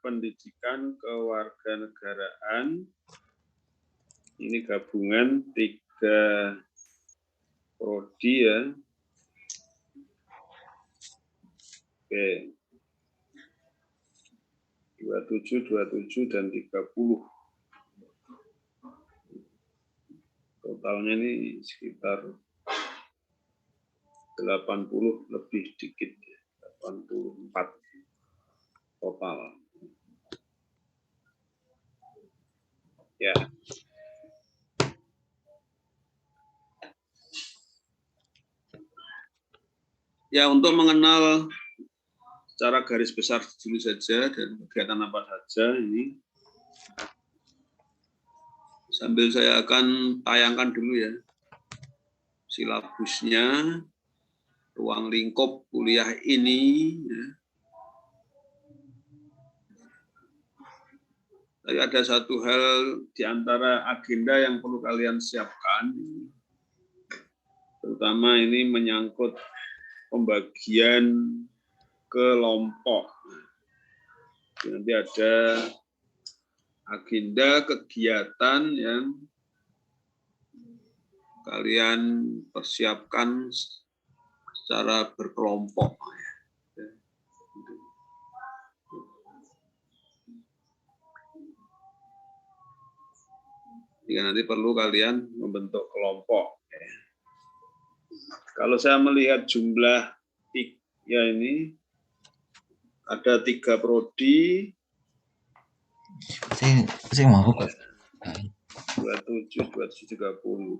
pendidikan kewarganegaraan. Ini gabungan 3 prodi ya. Oke. 27, 27 dan 30. Totalnya ini sekitar 80 lebih dikit, 84 total. Ya. Ya, untuk mengenal secara garis besar dulu saja dan kegiatan apa saja ini, sambil saya akan tayangkan dulu ya silabusnya, ruang lingkup kuliah ini. Ya. Tapi ada satu hal di antara agenda yang perlu kalian siapkan, terutama ini menyangkut pembagian kelompok. Nanti ada agenda kegiatan yang kalian persiapkan secara berkelompok. Jika nanti perlu kalian membentuk kelompok. Kalau saya melihat jumlah ya ini ada 3 prodi. Saya mau Pak. 27, 27, 30.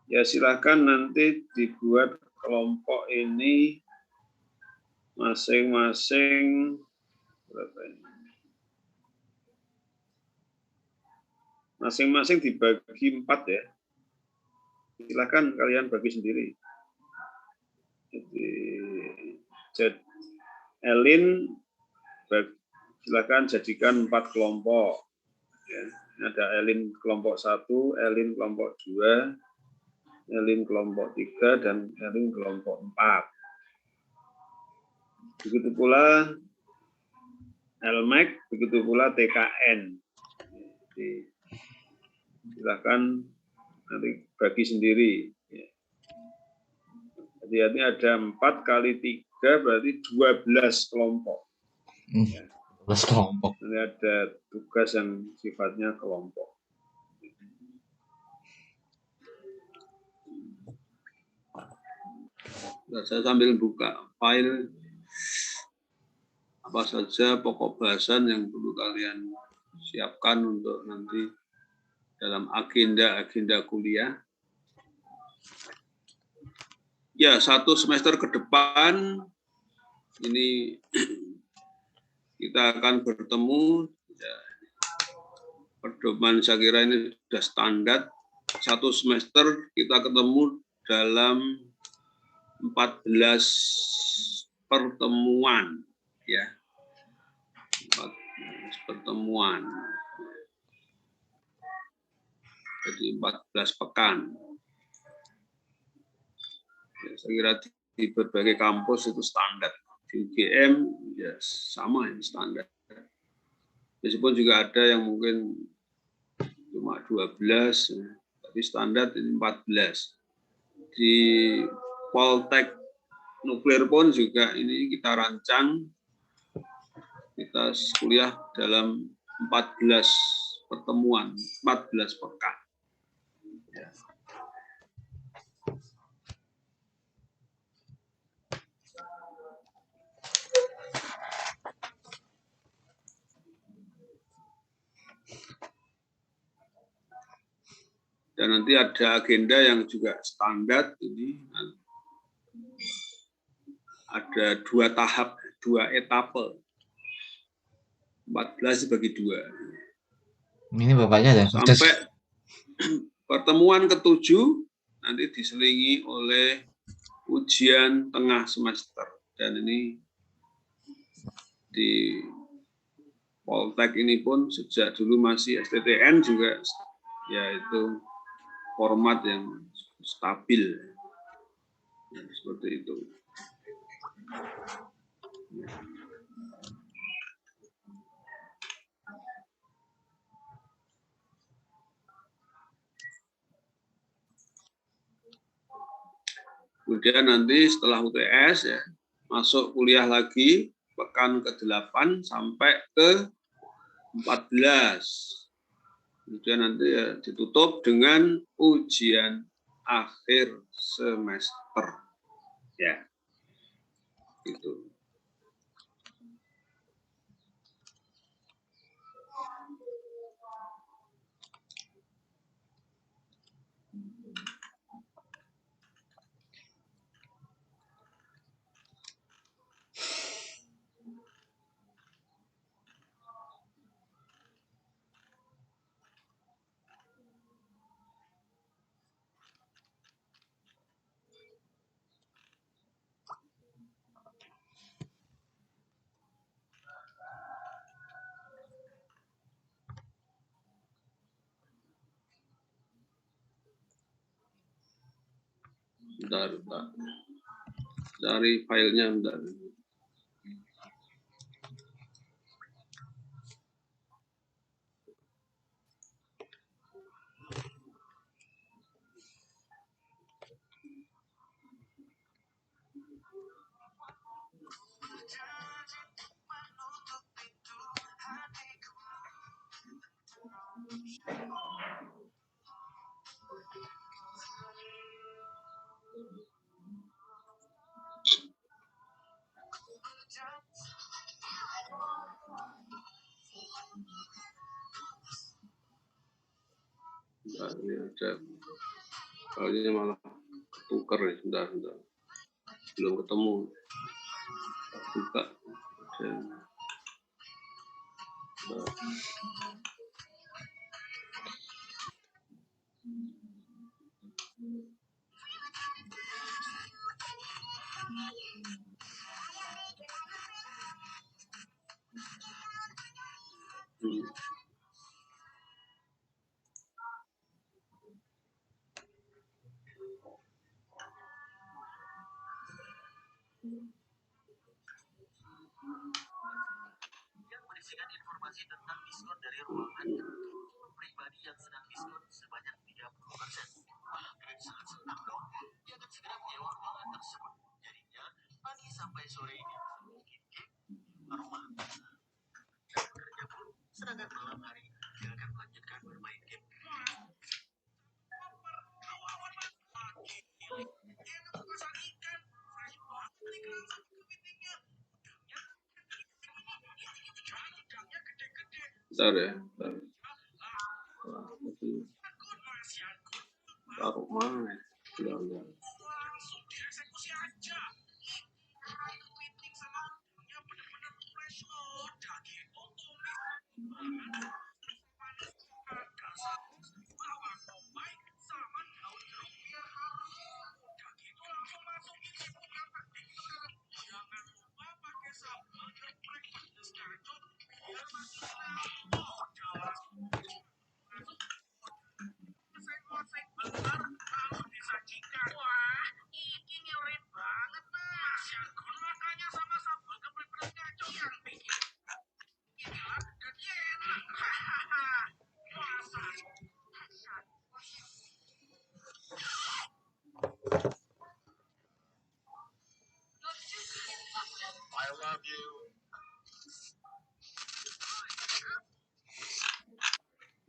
Ya silakan nanti dibuat kelompok ini masing-masing berapa ini? Masing-masing dibagi 4 ya. Silakan kalian bagi sendiri. Jadi Elin silakan jadikan 4 kelompok. Ya, ada Elin kelompok 1, Elin kelompok 2, Elin kelompok 3, dan Elin kelompok 4. Begitu pula Elmek, begitu pula TKN. Jadi, silakan nanti bagi sendiri. Jadi ini ada 4 kali 3 berarti 12 kelompok. 12 kelompok. Ini ada tugas yang sifatnya kelompok. Nah, saya sambil buka file apa saja pokok bahasan yang perlu kalian siapkan untuk nanti dalam agenda kuliah. Ya, 1 semester ke depan ini kita akan bertemu. Ya, pedoman saya kira ini sudah standar. 1 semester kita ketemu dalam 14 pertemuan, ya, 14 pertemuan. Jadi 14 pekan. Ya, saya kira di berbagai kampus itu standar. Di UGM ya sama yang standar. Meskipun juga ada yang mungkin cuma 12, tapi standar ini 14. Di Poltek Nuklir pun juga ini kita rancang, kita kuliah dalam 14 pertemuan, 14 pekan. Ya. Dan nanti ada agenda yang juga standar, ini ada 2 tahap, 2 etape, 14 dibagi 2. Ini bapaknya ada. Sampai pertemuan ke-7 nanti diselingi oleh ujian tengah semester. Dan ini di Poltek ini pun sejak dulu masih STTN juga, yaitu format yang stabil. Ya, seperti itu. Kemudian nanti setelah UTS ya, masuk kuliah lagi pekan ke-8 sampai ke-14. Kemudian nanti ya ditutup dengan ujian akhir semester. Ya. Itu. Bentar. Cari filenya bentar. Bentar, ini ada filenya malah ketukar ya. Bentar. Belum ketemu. Buka. Berisikan informasi tentang diskon dari ruangan untuk pribadi yang sedang diskon sebanyak 30%. Wah, keren sangat senang dong. Dia akan segera menyewa ruangan tersebut. Jadinya, pagi sampai sore ini bikin game, aroma. Dan bekerja pun, sedangkan malam hari, dia akan melanjutkan bermain game. Bentar ya. Taruh mana ya? Enggak.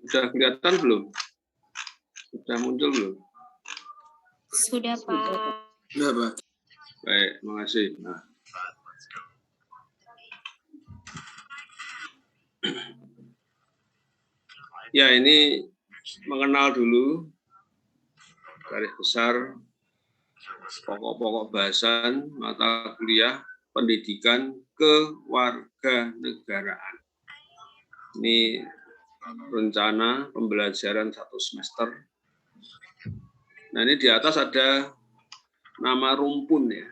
Sudah kelihatan belum? Sudah muncul belum? Sudah, Pak. Sudah, Pak. Baik, makasih. Nah. Ya, ini mengenal dulu garis besar pokok-pokok bahasan mata kuliah pendidikan kewarganegaraan. Ini rencana pembelajaran 1 semester. Nah, ini di atas ada nama rumpun ya.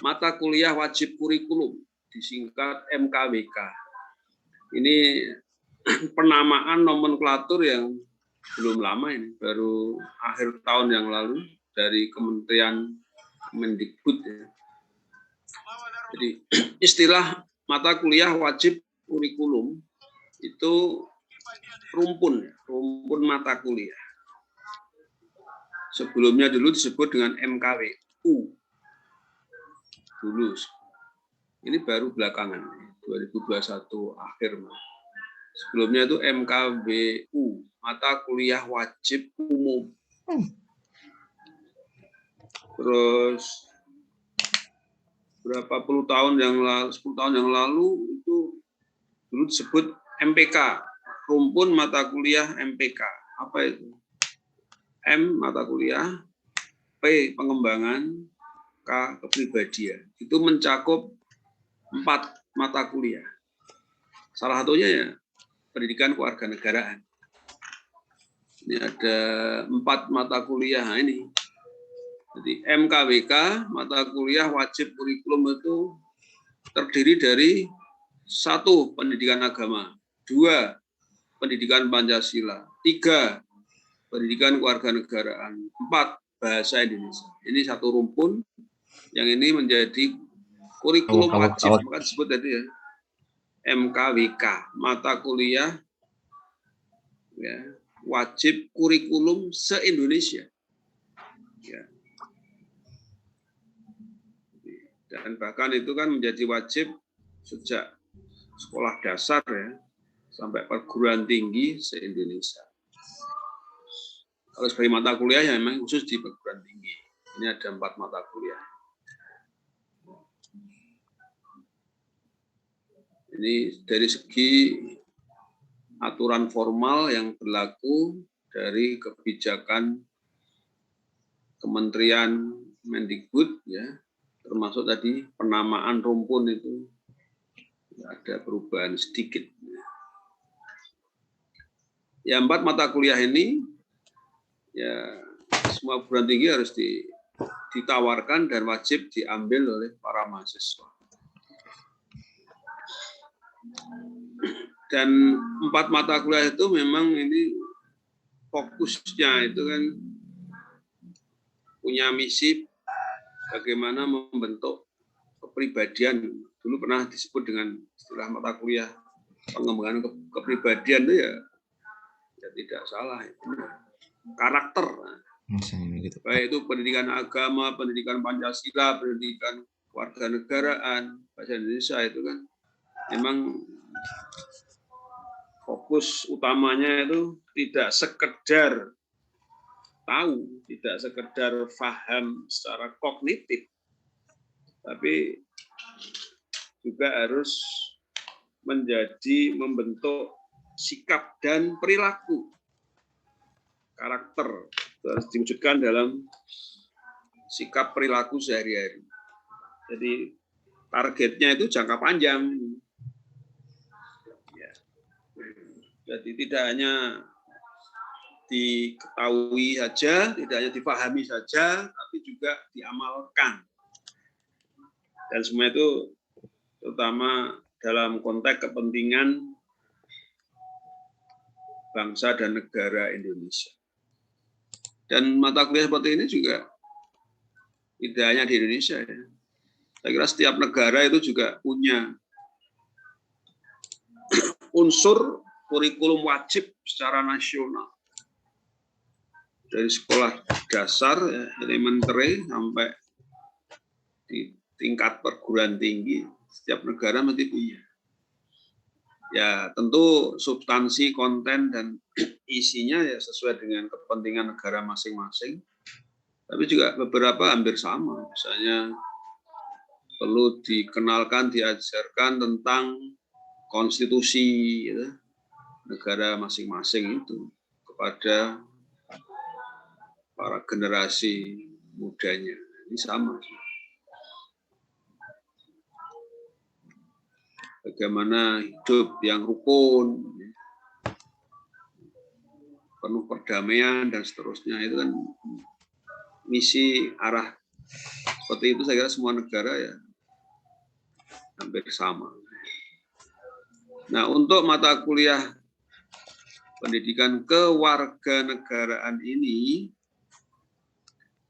Mata kuliah wajib kurikulum, disingkat MKWK. Ini penamaan nomenklatur yang belum lama ini, baru akhir tahun yang lalu dari Kementerian Mendikbud ya. Jadi istilah mata kuliah wajib kurikulum itu rumpun mata kuliah. Sebelumnya dulu disebut dengan MKWU. Dulu. Ini baru belakangan, 2021 akhir. Sebelumnya itu MKWU, mata kuliah wajib umum. Terus berapa puluh tahun yang lalu, 10 tahun yang lalu itu dulu disebut MPK, rumpun mata kuliah MPK. Apa itu? M mata kuliah, P pengembangan, K kepribadian. Itu mencakup 4 mata kuliah. Salah satunya ya pendidikan kewarganegaraan. Ini ada 4 mata kuliah ini. Jadi MKWK, mata kuliah wajib kurikulum itu terdiri dari 1 pendidikan agama, 2 pendidikan Pancasila, 3 pendidikan kewarganegaraan, 4 bahasa Indonesia. Ini satu rumpun yang ini menjadi kurikulum wajib, maka disebut tadi ya MKWK, mata kuliah ya, wajib kurikulum se-Indonesia. Ya. Dan bahkan itu kan menjadi wajib sejak sekolah dasar ya, sampai perguruan tinggi se-Indonesia. Kalau sebagai mata kuliah ya memang khusus di perguruan tinggi. Ini ada 4 mata kuliah. Ini dari segi aturan formal yang berlaku dari kebijakan Kementerian Mendikbud ya, termasuk tadi penamaan rumpun itu ada perubahan sedikit. Ya 4 mata kuliah ini ya semua perguruan tinggi harus ditawarkan dan wajib diambil oleh para mahasiswa. Dan 4 mata kuliah itu memang ini fokusnya itu kan punya misi bagaimana membentuk kepribadian. Dulu pernah disebut dengan istilah mata kuliah pengembangan kepribadian itu ya tidak salah, itu karakter. Baik itu pendidikan agama, pendidikan Pancasila, pendidikan kewarganegaraan, bahasa Indonesia itu kan memang fokus utamanya itu tidak sekedar tahu, tidak sekedar paham secara kognitif, tapi juga harus membentuk sikap dan perilaku, karakter, itu harus diwujudkan dalam sikap perilaku sehari-hari. Jadi targetnya itu jangka panjang. Ya. Jadi tidak hanya diketahui saja, tidak hanya dipahami saja, tapi juga diamalkan. Dan semua itu terutama dalam konteks kepentingan bangsa dan negara Indonesia. Dan mata kuliah seperti ini juga tidak hanya di Indonesia ya. Saya kira setiap negara itu juga punya unsur kurikulum wajib secara nasional. Dari sekolah dasar, ya, elementary, sampai di tingkat perguruan tinggi, setiap negara mesti punya. Ya tentu substansi, konten, dan isinya ya sesuai dengan kepentingan negara masing-masing. Tapi juga beberapa hampir sama. Misalnya perlu dikenalkan, diajarkan tentang konstitusi gitu, negara masing-masing itu kepada para generasi mudanya. Ini sama. Bagaimana hidup yang rukun, penuh perdamaian, dan seterusnya. Itu kan misi arah seperti itu, saya kira semua negara ya hampir sama. Nah, untuk mata kuliah pendidikan kewarganegaraan ini,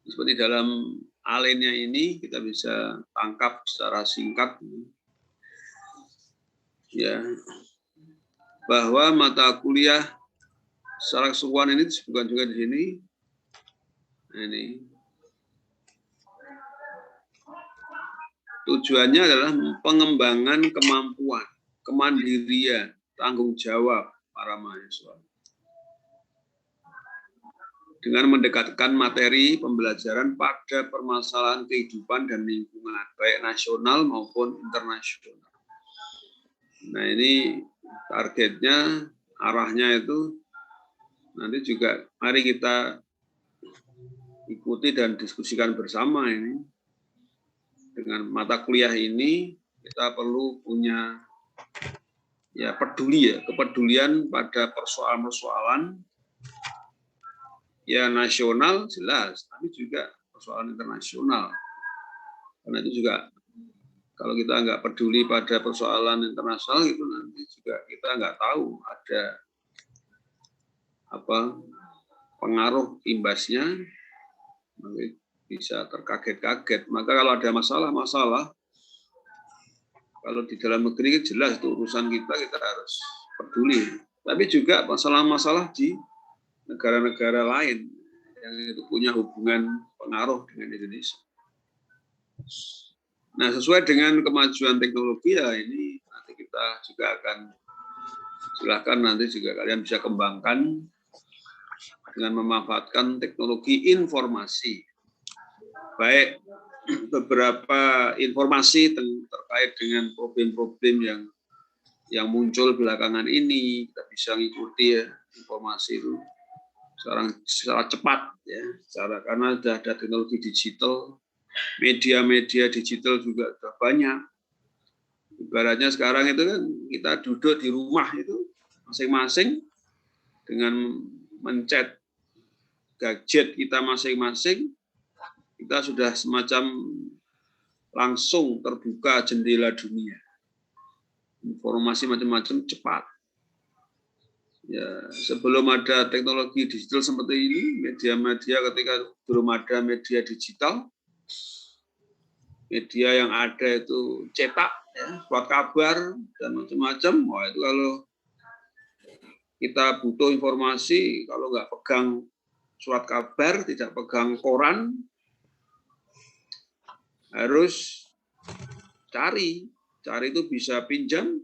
seperti dalam alinea ini kita bisa tangkap secara singkat ya, bahwa mata kuliah secara keseluruhan ini disebutkan juga di sini. Nah, ini tujuannya adalah pengembangan kemampuan, kemandirian, tanggung jawab para mahasiswa dengan mendekatkan materi pembelajaran pada permasalahan kehidupan dan lingkungan, baik nasional maupun internasional. Nah, ini targetnya, arahnya itu nanti juga mari kita ikuti dan diskusikan bersama ini. Dengan mata kuliah ini kita perlu punya ya peduli ya, kepedulian pada persoalan-persoalan ya nasional jelas, tapi juga persoalan internasional. Karena itu juga kalau kita nggak peduli pada persoalan internasional itu nanti juga kita nggak tahu ada apa pengaruh imbasnya, nanti bisa terkaget-kaget. Maka kalau ada masalah-masalah, kalau di dalam negeri jelas itu urusan kita harus peduli. Tapi juga masalah-masalah di negara-negara lain yang itu punya hubungan pengaruh dengan Indonesia. Nah, sesuai dengan kemajuan teknologi ya ini nanti kita juga akan silakan nanti juga kalian bisa kembangkan dengan memanfaatkan teknologi informasi. Baik beberapa informasi terkait dengan problem-problem yang muncul belakangan ini, kita bisa mengikuti ya informasi itu sekarang secara cepat ya, karena sudah ada teknologi digital, media-media digital juga sudah banyak. Ibaratnya sekarang itu kan kita duduk di rumah itu masing-masing dengan mencet gadget kita masing-masing, kita sudah semacam langsung terbuka jendela dunia. Informasi macam-macam cepat. Ya, sebelum ada teknologi digital seperti ini, media-media ketika belum ada media digital, media yang ada itu cetak, ya, surat kabar dan macam-macam. Wah, itu kalau kita butuh informasi, kalau nggak pegang surat kabar, tidak pegang koran, harus cari itu bisa pinjam,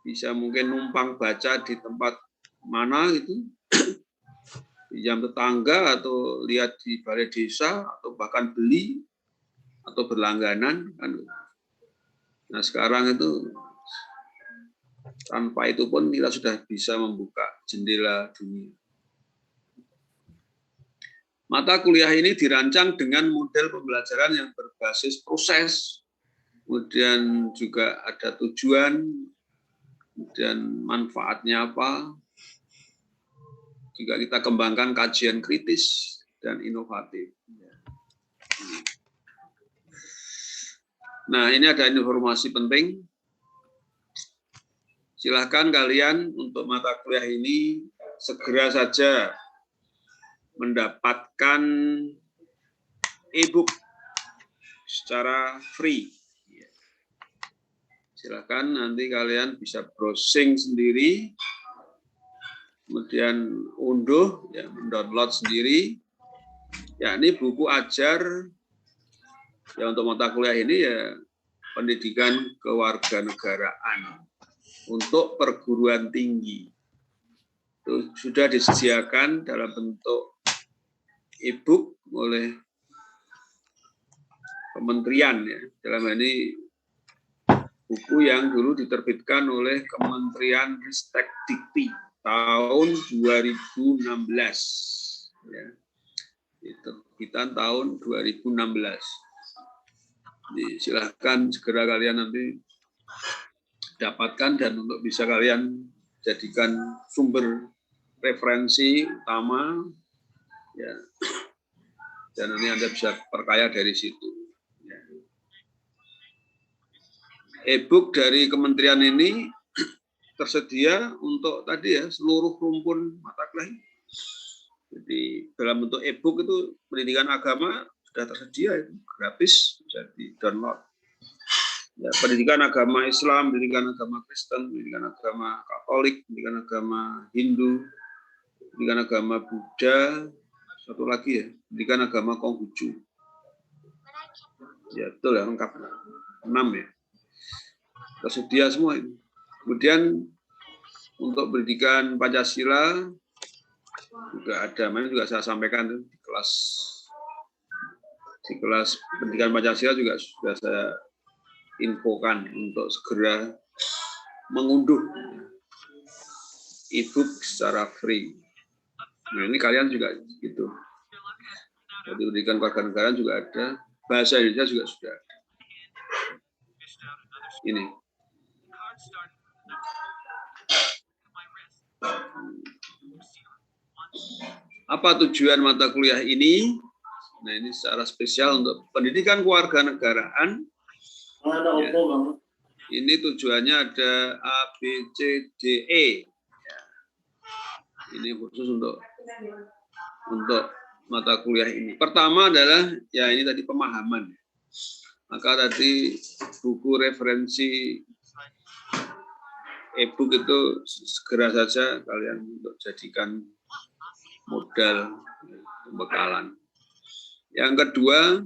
bisa mungkin numpang baca di tempat mana gitu, pinjam tetangga atau lihat di balai desa atau bahkan beli atau berlangganan kan. Nah, sekarang itu tanpa itu pun kita sudah bisa membuka jendela dunia. Mata kuliah ini dirancang dengan model pembelajaran yang berbasis proses, kemudian juga ada tujuan, kemudian manfaatnya apa. Juga kita kembangkan kajian kritis dan inovatif. Nah, ini ada informasi penting. Silahkan kalian untuk mata kuliah ini segera saja mendapatkan e-book secara free. Silakan nanti kalian bisa browsing sendiri, kemudian unduh, ya, mendownload sendiri. Ya, ini buku ajar ya untuk mata kuliah ini ya pendidikan kewarganegaraan untuk perguruan tinggi. Itu sudah disediakan dalam bentuk e-book oleh kementerian ya. Dalam ini buku yang dulu diterbitkan oleh Kementerian Ristek Dikti tahun 2016 ya. Diterbitan tahun 2016. Jadi, silahkan segera kalian nanti dapatkan dan untuk bisa kalian jadikan sumber referensi utama ya, dan nanti Anda bisa perkaya dari situ. E-book dari kementerian ini tersedia untuk tadi ya seluruh rumpun mata kuliah. Jadi dalam bentuk e-book itu pendidikan agama sudah tersedia, itu gratis, jadi download. Ya, pendidikan agama Islam, pendidikan agama Kristen, pendidikan agama Katolik, pendidikan agama Hindu, pendidikan agama Buddha, satu lagi ya, pendidikan agama Konghucu. Ya betul ya, lengkap. 6 ya. Tersedia semua itu. Kemudian untuk pendidikan Pancasila juga ada, juga saya sampaikan di kelas pendidikan Pancasila juga sudah saya infokan untuk segera mengunduh e-book secara free. Nah ini kalian juga gitu. Jadi pendidikan kewarganegaraan juga ada, bahasa Indonesia juga sudah ada. Ini. Apa tujuan mata kuliah ini? Nah ini secara spesial untuk pendidikan kewarganegaraan. Ya. Ini tujuannya ada A, B, C, D, E. Ya. Ini khusus untuk mata kuliah ini. Pertama adalah ya ini tadi pemahaman. Maka tadi buku referensi e-book itu segera saja kalian untuk jadikan modal pembekalan. Yang kedua,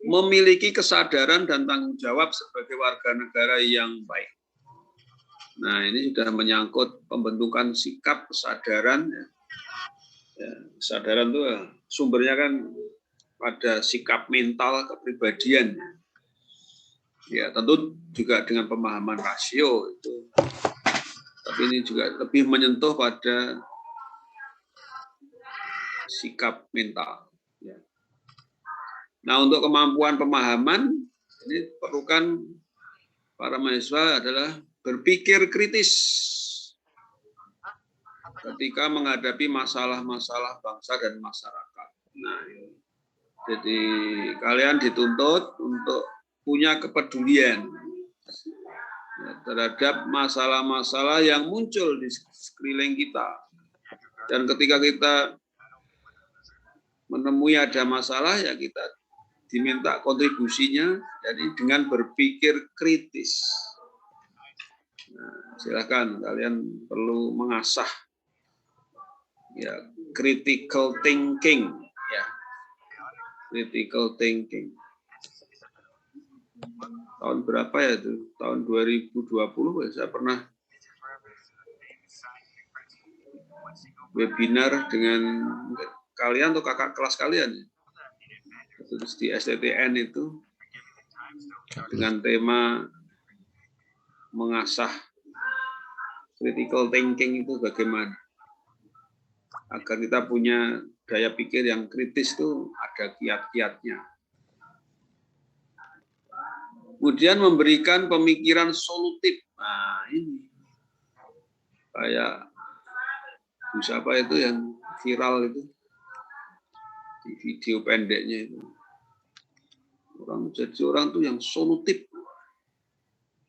memiliki kesadaran dan tanggung jawab sebagai warga negara yang baik. Nah, ini sudah menyangkut pembentukan sikap kesadaran. Ya, kesadaran itu sumbernya kan pada sikap mental kepribadian. Ya, tentu juga dengan pemahaman rasio itu. Tapi ini juga lebih menyentuh pada sikap mental. Ya. Nah, untuk kemampuan pemahaman, ini perlukan para mahasiswa adalah berpikir kritis ketika menghadapi masalah-masalah bangsa dan masyarakat. Nah, jadi kalian dituntut untuk punya kepedulian terhadap masalah-masalah yang muncul di sekeliling kita. Dan ketika kita menemui ada masalah, ya kita diminta kontribusinya, jadi dengan berpikir kritis. Nah, silakan kalian perlu mengasah ya critical thinking, ya critical thinking. Tahun berapa ya itu? Tahun 2020 ya, saya pernah webinar dengan kalian atau kakak kelas kalian di STTN itu dengan tema mengasah critical thinking itu bagaimana agar kita punya daya pikir yang kritis itu ada kiat-kiatnya. Kemudian memberikan pemikiran solutif. Nah ini kayak siapa itu yang viral itu di video pendeknya itu. Orang tuh yang solutif.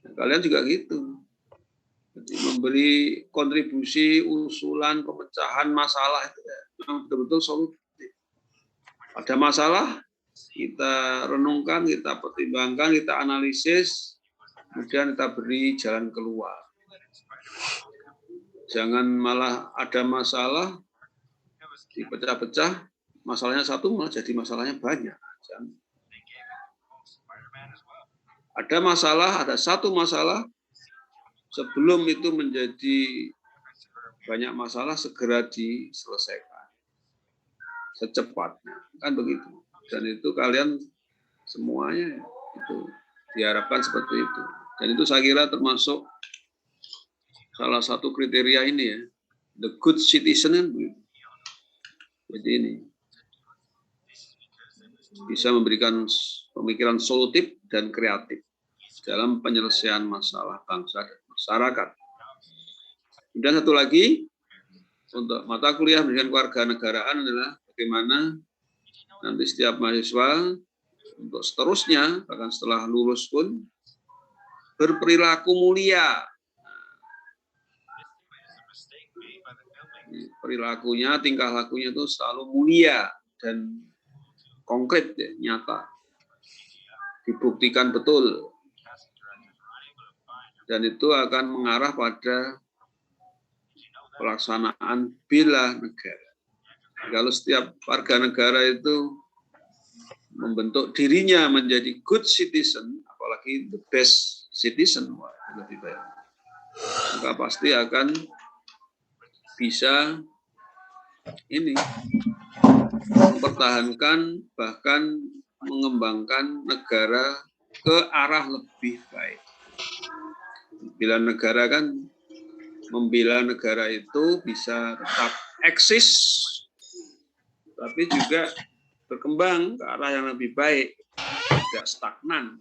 Nah, kalian juga gitu. Jadi memberi kontribusi, usulan, pemecahan masalah itu ya, betul-betul solutif. Ada masalah, kita renungkan, kita pertimbangkan, kita analisis, kemudian kita beri jalan keluar. Jangan malah ada masalah, dipecah-pecah, masalahnya satu malah jadi masalahnya banyak. Jangan. Ada masalah, ada satu masalah, sebelum itu menjadi banyak masalah, segera diselesaikan secepatnya, kan begitu. Dan itu kalian semuanya itu diharapkan seperti itu. Dan itu saya kira termasuk salah satu kriteria ini ya, the good citizen kan begitu. Jadi ini bisa memberikan pemikiran solutif dan kreatif dalam penyelesaian masalah bangsa dan masyarakat. Dan satu lagi, untuk mata kuliah pendidikan kewarganegaraan adalah bagaimana nanti setiap mahasiswa untuk seterusnya, bahkan setelah lulus pun, berperilaku mulia. perilakunya, tingkah lakunya itu selalu mulia dan konkret, ya, nyata, dibuktikan betul, dan itu akan mengarah pada pelaksanaan bela negara. Kalau setiap warga negara itu membentuk dirinya menjadi good citizen, apalagi the best citizen, lebih baik, maka pasti akan bisa ini mempertahankan bahkan mengembangkan negara ke arah lebih baik. Bela negara kan, membela negara itu bisa tetap eksis, tapi juga berkembang ke arah yang lebih baik, tidak stagnan.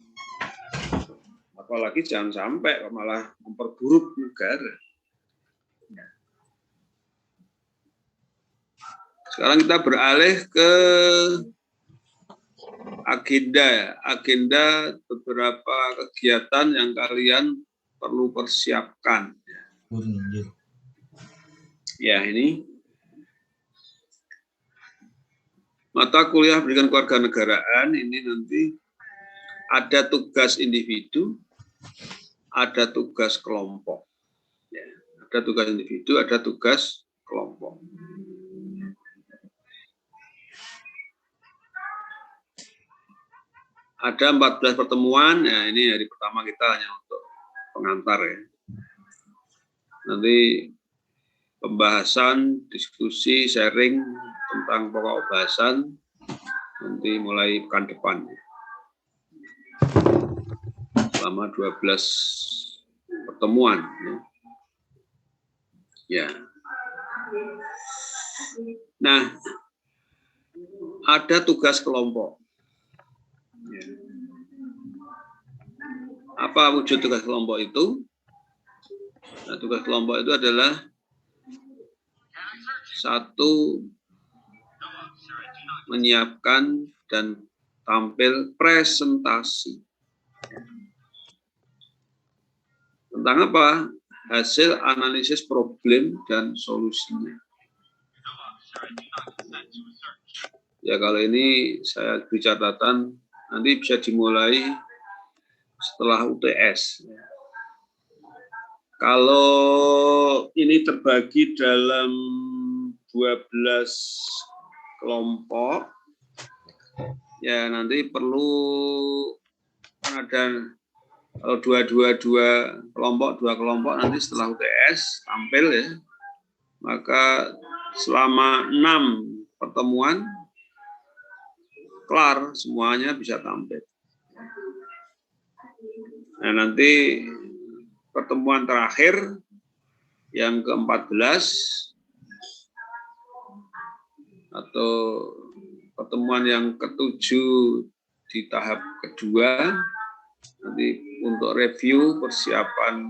Apalagi jangan sampai malah memperburuk negara. Sekarang kita beralih ke agenda beberapa kegiatan yang kalian perlu persiapkan. Ya, ini mata kuliah pendidikan kewarganegaraan ini nanti ada tugas individu, ada tugas kelompok. Ya, ada tugas individu, ada tugas kelompok. Ada 14 pertemuan, ya ini hari pertama kita hanya untuk pengantar ya. Nanti pembahasan, diskusi, sharing tentang pokok bahasan nanti mulai pekan depan. Selama 12 pertemuan. Ya. Nah, ada tugas kelompok. Ya. Apa wujud tugas kelompok itu? Nah, tugas kelompok itu adalah satu, menyiapkan dan tampil presentasi. Tentang apa? Hasil analisis problem dan solusinya. Ya, kalau ini saya beri catatan, nanti bisa dimulai setelah UTS. Kalau ini terbagi dalam 12 kelompok, ya nanti perlu ada, kalau dua kelompok nanti setelah UTS tampil ya, maka selama 6 pertemuan kelar semuanya bisa tampil. Nah, nanti pertemuan terakhir yang ke-14 atau pertemuan yang ke-7 di tahap kedua nanti untuk review persiapan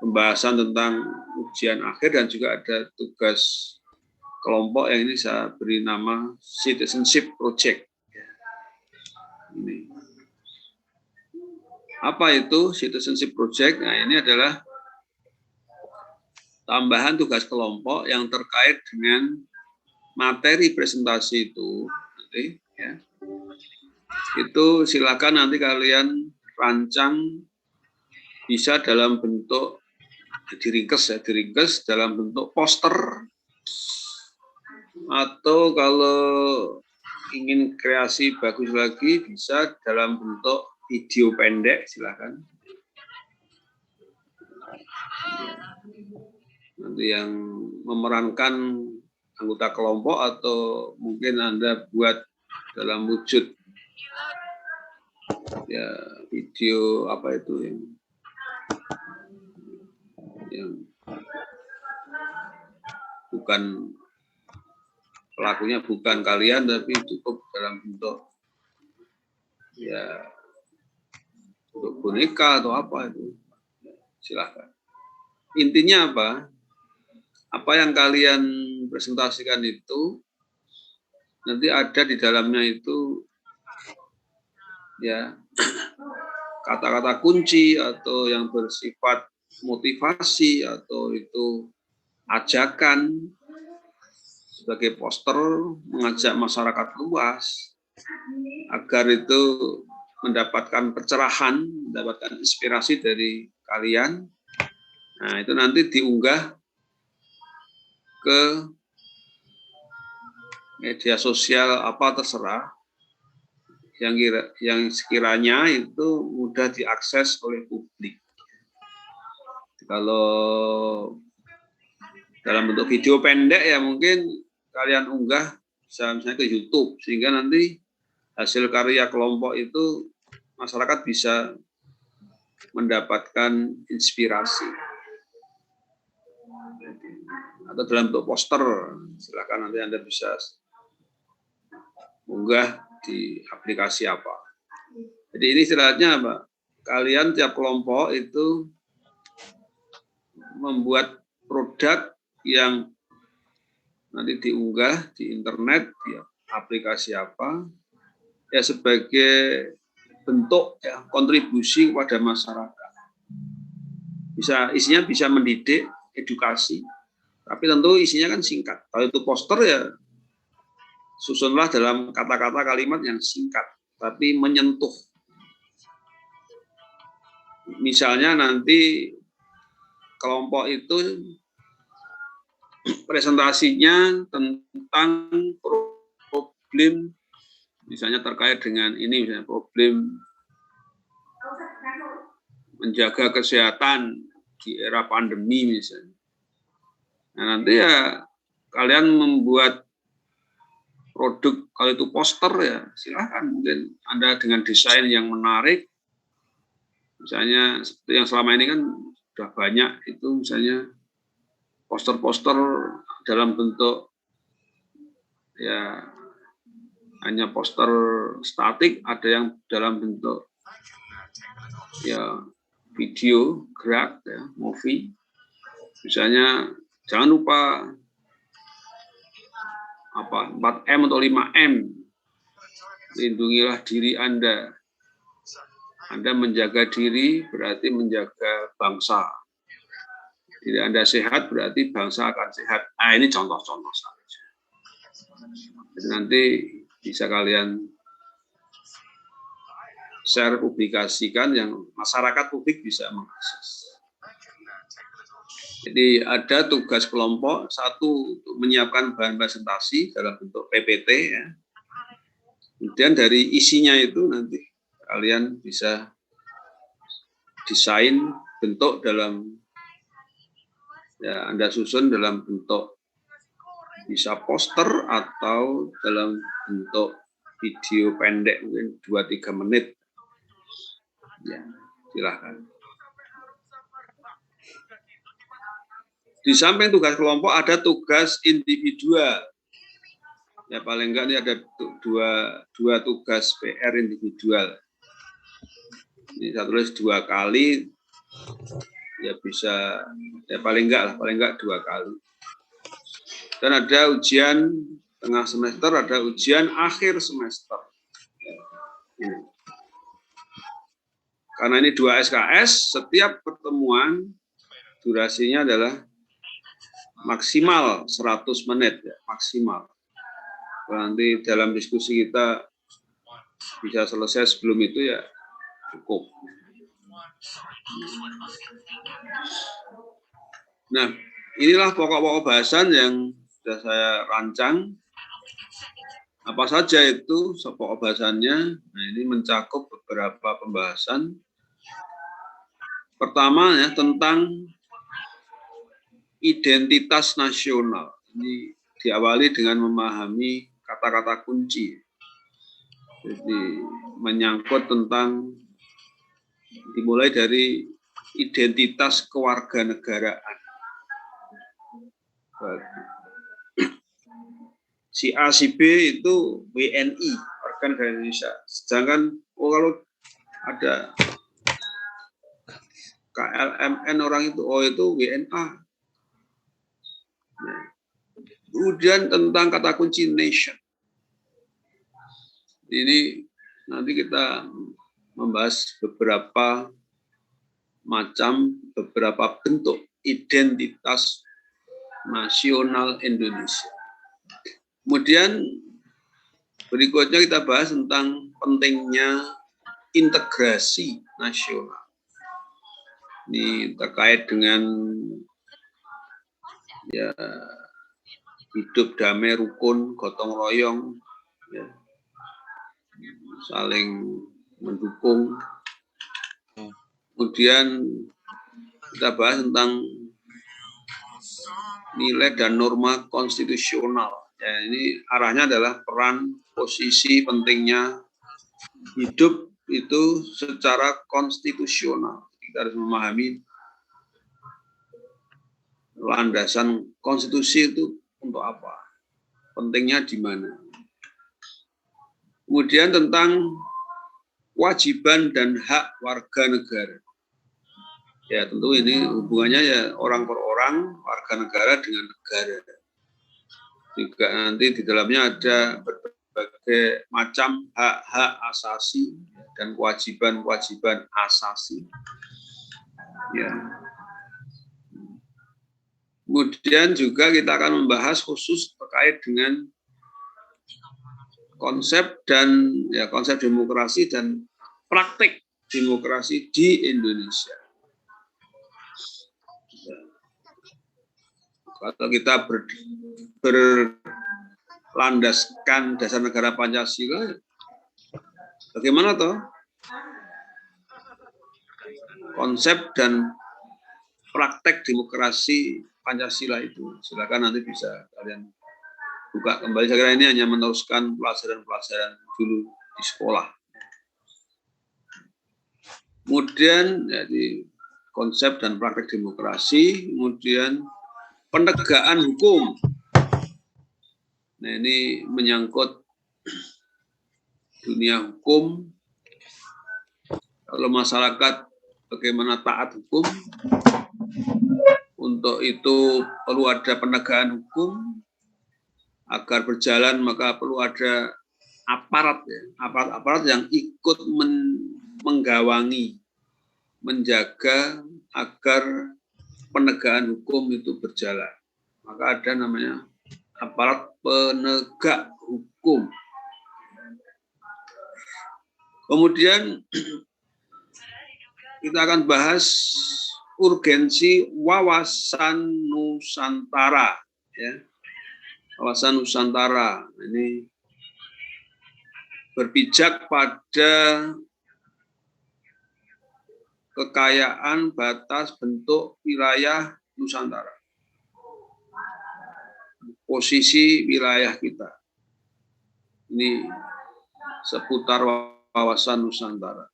pembahasan tentang ujian akhir, dan juga ada tugas kelompok yang ini saya beri nama Citizenship Project. Ini. Apa itu Citizenship Project? Nah, ini adalah tambahan tugas kelompok yang terkait dengan materi presentasi itu. Nanti, ya. Itu silakan nanti kalian rancang, bisa dalam bentuk diringkes dalam bentuk poster, atau kalau ingin kreasi bagus lagi bisa dalam bentuk video pendek, silakan. Nanti yang memerankan anggota kelompok yang mungkin Anda buat dalam wujud ya video apa itu yang bukan pelakunya bukan kalian, tapi cukup dalam bentuk ya untuk boneka atau apa itu, silahkan. Intinya apa? Apa yang kalian presentasikan itu nanti ada di dalamnya itu ya kata-kata kunci atau yang bersifat motivasi atau itu ajakan sebagai poster mengajak masyarakat luas agar itu mendapatkan pencerahan, mendapatkan inspirasi dari kalian. Nah, itu nanti diunggah ke media sosial apa terserah yang sekiranya itu mudah diakses oleh publik. Kalau dalam bentuk video pendek ya mungkin kalian unggah misalnya ke YouTube sehingga nanti hasil karya kelompok itu masyarakat bisa mendapatkan inspirasi. Atau dalam bentuk poster, silakan nanti Anda bisa unggah di aplikasi apa. Jadi ini istilahnya apa? Kalian tiap kelompok itu membuat produk yang nanti diunggah di internet, di aplikasi apa, ya sebagai bentuk ya kontribusi kepada masyarakat. Isinya bisa mendidik, edukasi, tapi tentu isinya kan singkat. Kalau itu poster ya susunlah dalam kata-kata kalimat yang singkat, tapi menyentuh. Misalnya nanti kelompok itu presentasinya tentang problem, misalnya terkait dengan ini, misalnya problem menjaga kesehatan di era pandemi misalnya. Nah, nanti ya kalian membuat produk, kalau itu poster ya silahkan, mungkin Anda dengan desain yang menarik, misalnya seperti yang selama ini kan sudah banyak itu misalnya poster-poster dalam bentuk ya hanya poster statik, ada yang dalam bentuk ya video gerak ya, movie. Misalnya jangan lupa 4M atau 5M. Lindungilah diri Anda. Anda menjaga diri berarti menjaga bangsa. Diri Anda sehat berarti bangsa akan sehat. Nah, ini contoh-contoh saja. Jadi nanti bisa kalian share, publikasikan yang masyarakat publik bisa mengakses. Jadi ada tugas kelompok, satu untuk menyiapkan bahan presentasi dalam bentuk PPT ya. Kemudian dari isinya itu nanti kalian bisa desain bentuk dalam ya Anda susun dalam bentuk bisa poster atau dalam bentuk video pendek mungkin 2-3 menit. Ya, silahkan. Di samping tugas kelompok ada tugas individual. Ya paling enggak ini ada dua tugas PR individual. Ini saya tulis 2 kali, ya bisa, ya paling enggak 2 kali. Dan ada ujian tengah semester, ada ujian akhir semester. Ini. Karena ini 2 SKS, setiap pertemuan durasinya adalah maksimal 100 menit, ya, maksimal. Nanti dalam diskusi kita bisa selesai sebelum itu ya cukup. Nah, inilah pokok-pokok bahasan yang sudah saya rancang. Apa saja itu pokok bahasannya? Nah, ini mencakup beberapa pembahasan. Pertama ya tentang identitas nasional. Ini diawali dengan memahami kata-kata kunci. Jadi menyangkut tentang dimulai dari identitas kewarganegaraan. Si A, si B itu WNI, warga negara Indonesia. Sedangkan kalau ada KLMN orang itu, itu WNA. Nah, kemudian tentang kata kunci nation. Ini nanti kita membahas beberapa bentuk identitas nasional Indonesia. Kemudian berikutnya kita bahas tentang pentingnya integrasi nasional. Ini terkait dengan ya hidup damai, rukun, gotong royong, ya, saling mendukung. Kemudian kita bahas tentang nilai dan norma konstitusional. Ya, ini arahnya adalah peran, posisi, pentingnya hidup itu secara konstitusional. Kita harus memahami landasan konstitusi itu untuk apa, pentingnya di mana. Kemudian tentang kewajiban dan hak warga negara. Ya tentu ini hubungannya ya orang per orang, warga negara dengan negara. Juga nanti di dalamnya ada berbagai macam hak-hak asasi dan kewajiban-kewajiban asasi. Ya. Kemudian juga kita akan membahas khusus terkait dengan konsep demokrasi dan praktik demokrasi di Indonesia. Kalau kita berlandaskan dasar negara Pancasila, bagaimana toh konsep dan praktek demokrasi Pancasila itu? Silakan nanti bisa kalian buka kembali. Saya kira ini hanya meneruskan pelajaran-pelajaran dulu di sekolah. Kemudian jadi konsep dan praktek demokrasi, kemudian penegakan hukum. Nah, ini menyangkut dunia hukum. Kalau masyarakat bagaimana taat hukum, untuk itu perlu ada penegakan hukum. Agar berjalan maka perlu ada aparat, ya, aparat yang ikut menggawangi, menjaga agar penegakan hukum itu berjalan. Maka ada namanya aparat penegak hukum. Kemudian kita akan bahas urgensi wawasan Nusantara, ya. Wawasan Nusantara ini berpijak pada kekayaan batas bentuk wilayah Nusantara. Posisi wilayah kita. Ini seputar wawasan Nusantara.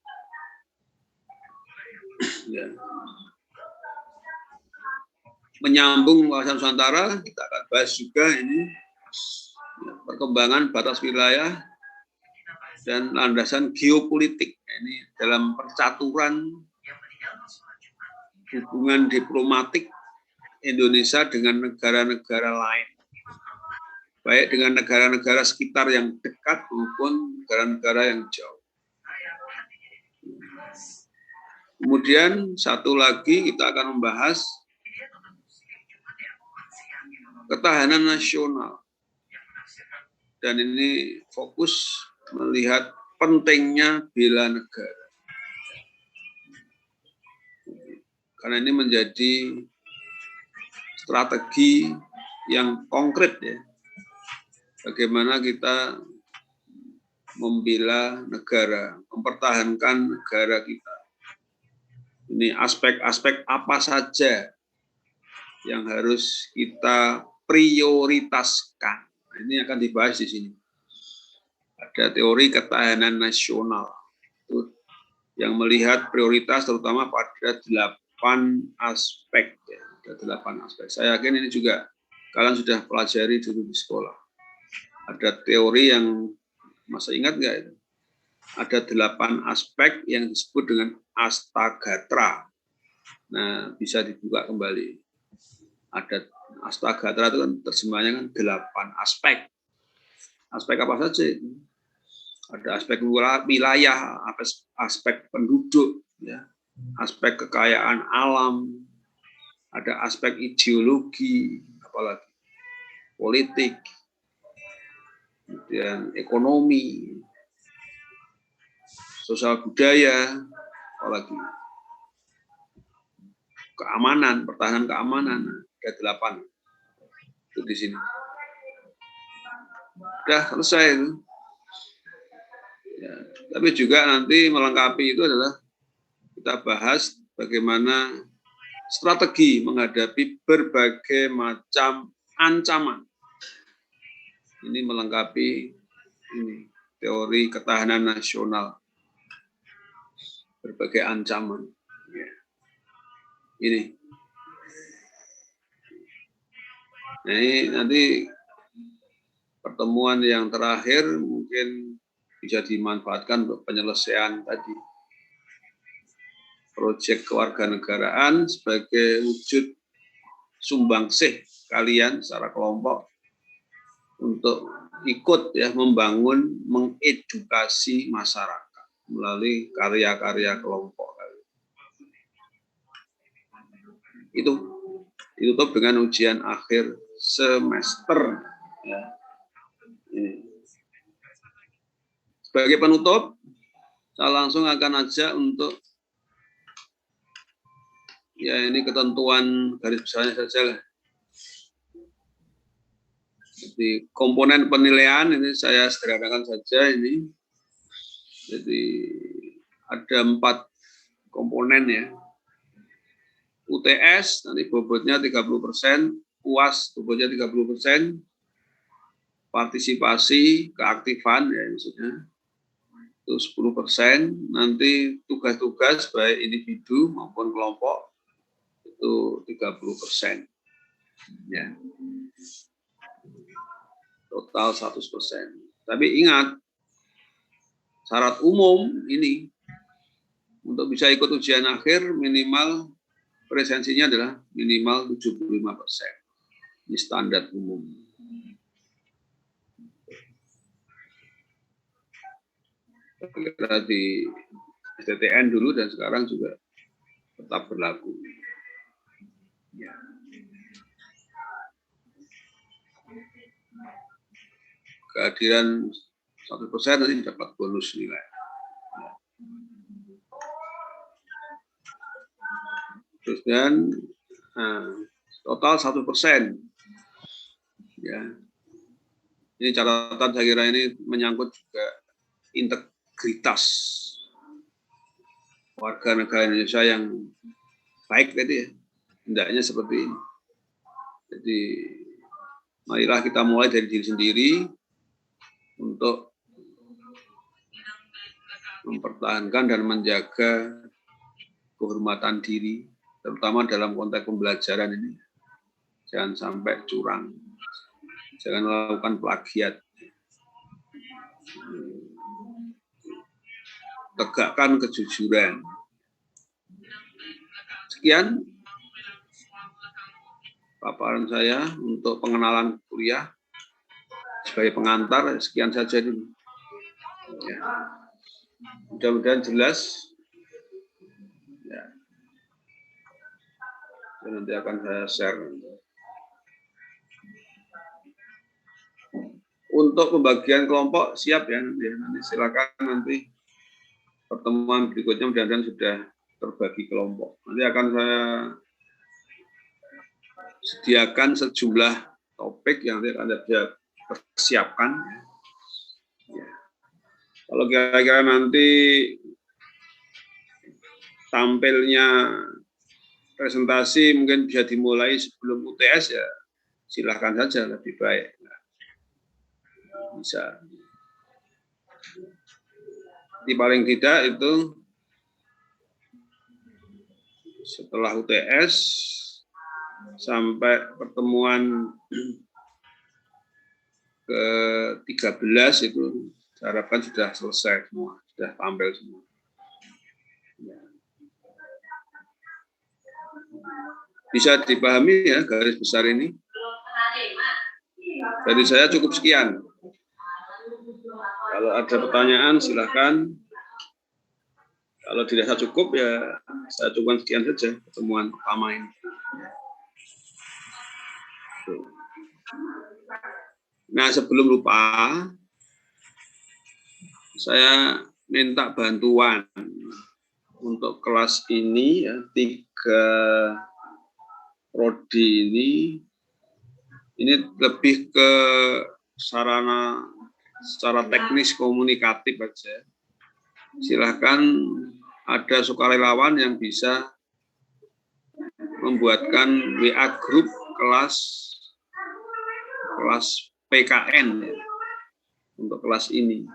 Ya. Menyambung wawasan Nusantara, kita akan bahas juga ini perkembangan batas wilayah dan landasan geopolitik. Ini dalam percaturan hubungan diplomatik Indonesia dengan negara-negara lain, baik dengan negara-negara sekitar yang dekat maupun negara-negara yang jauh. Kemudian satu lagi kita akan membahas ketahanan nasional, dan ini fokus melihat pentingnya bela negara. Karena ini menjadi strategi yang konkret, ya. Bagaimana kita membela negara, mempertahankan negara kita. Ini aspek-aspek apa saja yang harus kita prioritaskan. Ini akan dibahas di sini. Ada teori ketahanan nasional yang melihat prioritas terutama pada 8 aspek. Ya. Ada 8 aspek. Saya yakin ini juga kalian sudah pelajari dulu di sekolah. Ada teori yang masih ingat nggak itu? Ada 8 aspek yang disebut dengan Astagatra. Nah, bisa dibuka kembali. Ada Astagatra itu kan terjemahnya kan 8 aspek. Aspek apa saja itu? Ada aspek wilayah, aspek penduduk, ya, aspek kekayaan alam, ada aspek ideologi, apalagi politik, kemudian ekonomi, sosial budaya, apalagi keamanan, pertahanan keamanan, ada 8 itu di sini. Udah selesai itu. Ya, tapi juga nanti melengkapi itu adalah kita bahas bagaimana strategi menghadapi berbagai macam ancaman. Ini melengkapi ini teori ketahanan nasional, berbagai ancaman. Ya. Ini. Nah, ini nanti pertemuan yang terakhir mungkin bisa dimanfaatkan untuk penyelesaian tadi proyek kewarganegaraan sebagai wujud sumbangsih kalian secara kelompok untuk ikut ya membangun, mengedukasi masyarakat melalui karya-karya kelompok. Itu ditutup dengan ujian akhir semester. Ya. Ini. Sebagai penutup, saya langsung akan ajak untuk ya ini ketentuan garis besarnya saja lah. Jadi komponen penilaian ini saya sederhanakan saja ini. Jadi ada 4 komponen ya. UTS nanti bobotnya 30%, UAS bobotnya 30%, partisipasi keaktifan ya maksudnya itu 10%, nanti tugas-tugas baik individu maupun kelompok itu 30%. Ya. Total 100%. Tapi ingat, syarat umum ini untuk bisa ikut ujian akhir minimal presensinya adalah minimal 75%. Ini standar umum. Kira di STTN dulu dan sekarang juga tetap berlaku. Ya. Kehadiran 1% nanti dapat bonus nilai. Terus dan total 1%. Ya. Ini catatan saya kira ini menyangkut juga integritas warga negara Indonesia yang baik tadi ya. Hendaknya seperti ini. Jadi marilah kita mulai dari diri sendiri untuk mempertahankan dan menjaga kehormatan diri, terutama dalam konteks pembelajaran ini. Jangan sampai curang, jangan melakukan plagiat. Tegakkan kejujuran. Sekian paparan saya untuk pengenalan kuliah. Sebagai pengantar, sekian saja dulu. Ya. Mudah-mudahan jelas. Ya. Dan nanti akan saya share. Untuk pembagian kelompok siap ya nanti silakan nanti pertemuan berikutnya mudah-mudahan sudah terbagi kelompok. Nanti akan saya sediakan sejumlah topik yang nanti akan saya persiapkan. Ya. Kalau kira-kira nanti tampilnya presentasi mungkin bisa dimulai sebelum UTS ya silahkan saja lebih baik. Bisa. Di paling tidak itu setelah UTS sampai pertemuan ke-13 itu saya harapkan sudah selesai semua, sudah tampil semua. Ya. Bisa dipahami ya garis besar ini. Dari saya cukup sekian. Kalau ada pertanyaan silahkan. Kalau dirasa cukup ya saya cukupkan sekian saja pertemuan pertama ini. Nah sebelum lupa saya minta bantuan untuk kelas ini ya, 3 prodi ini lebih ke sarana secara teknis komunikatif aja. Silahkan ada sukarelawan yang bisa membuatkan WA group kelas PKN ya, untuk kelas ini.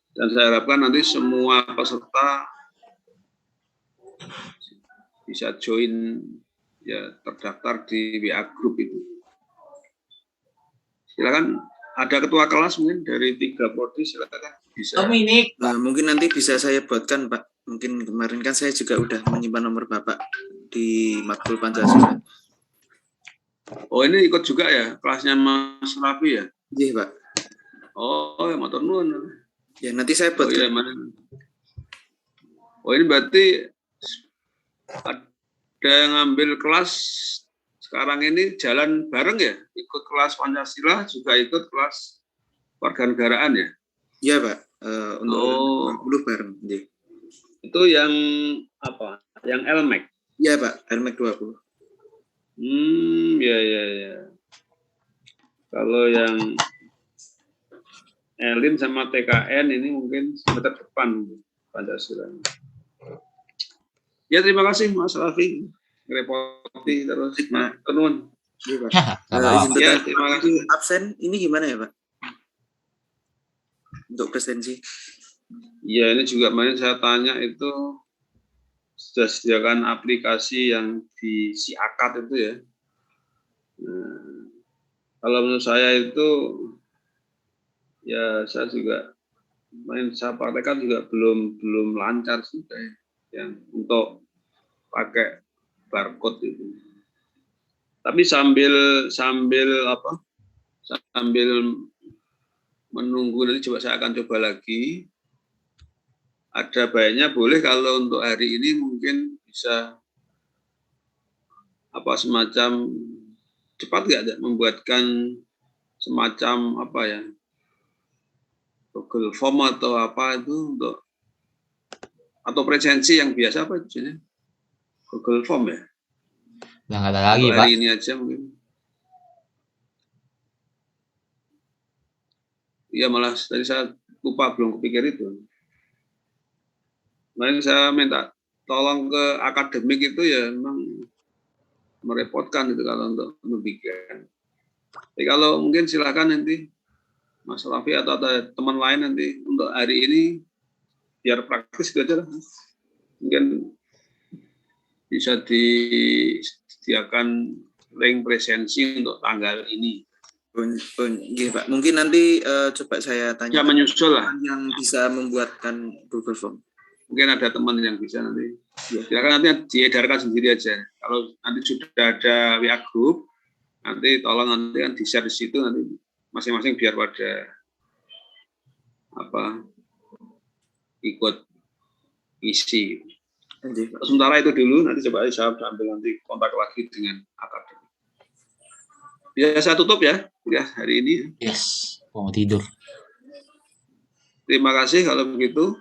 Dan saya harapkan nanti semua peserta bisa join ya, terdaftar di WA group itu. Silakan, ada ketua kelas mungkin dari 3 prodi, silakan bisa. Mungkin nanti bisa saya buatkan, Pak. Mungkin kemarin kan saya juga udah menyimpan nomor Bapak di Matkul Pancasila. Oh, ini ikut juga ya kelasnya Mas Raffi ya? Iya, Pak. Oh, ya matur nuwun. Ya, nanti saya Oh, iya, buatkan. oh, ini berarti ada yang ngambil kelas sekarang ini jalan bareng ya? Ikut kelas Pancasila, juga ikut kelas warganegaraan ya? Iya, Pak. Untuk 20 bareng. Iya. Itu yang apa? Yang LMAC? Iya, Pak. LMAC 20. Ya. Kalau yang Elin sama TKN ini mungkin semester depan Pancasila. Ya, terima kasih Mas Raffi. Repoti terus. Nah, kenun. Iya, Pak. Salam. Ya, terima kasih. Absen ini gimana ya, Pak? Untuk presensi. Ya, ini juga kemarin saya tanya itu sudah sediakan aplikasi yang di Siakat itu ya. Nah, kalau menurut saya itu ya saya juga saya praktekkan juga belum lancar sih yang untuk pakai barcode itu. Tapi sambil menunggu nanti saya akan coba lagi. Ada baiknya boleh kalau untuk hari ini mungkin bisa semacam cepat nggak membuatkan semacam Google Form atau apa itu untuk atau presensi yang biasa apa itu Google Form ya? Yang ada lagi, untuk Pak. hari ini aja mungkin. Iya, malah tadi saya lupa, belum kepikir itu. Kemarin saya minta tolong ke akademik itu ya memang merepotkan itu kalau untuk membikin. Tapi kalau mungkin silakan nanti Mas Raffi atau ada teman lain nanti untuk hari ini biar praktis gitu aja lah. Mungkin bisa disediakan link presensi untuk tanggal ini. Iya, Pak. Mungkin nanti coba saya tanya. Ya, menyusul lah. Yang bisa membuatkan Google Form. Mungkin ada teman yang bisa nanti. Ya, silakan nanti diedarkan sendiri aja. Kalau nanti sudah ada WA group, nanti tolong nanti kan di-share di situ nanti masing-masing biar pada ikut isi. Sementara itu dulu, nanti coba saya ambil nanti kontak lagi dengan akademik. Ya, saya tutup ya hari ini. Yes, mau tidur. Terima kasih kalau begitu.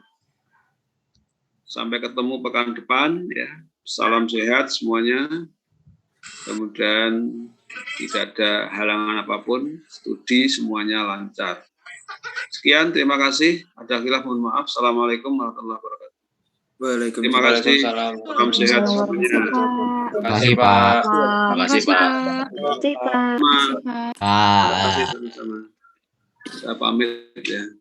Sampai ketemu pekan depan ya. Salam sehat semuanya. Kemudian tidak ada halangan apapun, studi semuanya lancar. Sekian, terima kasih. Ada khilaf mohon maaf. Assalamualaikum warahmatullahi wabarakatuh. Terima kasih. Salam sehat semuanya. Terima kasih, Pak. Terima kasih, Pak. Terima kasih sama-sama. Saya pamit ya.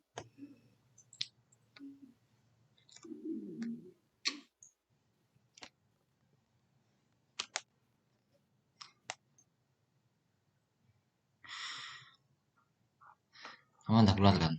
Kamu tak keluar kan?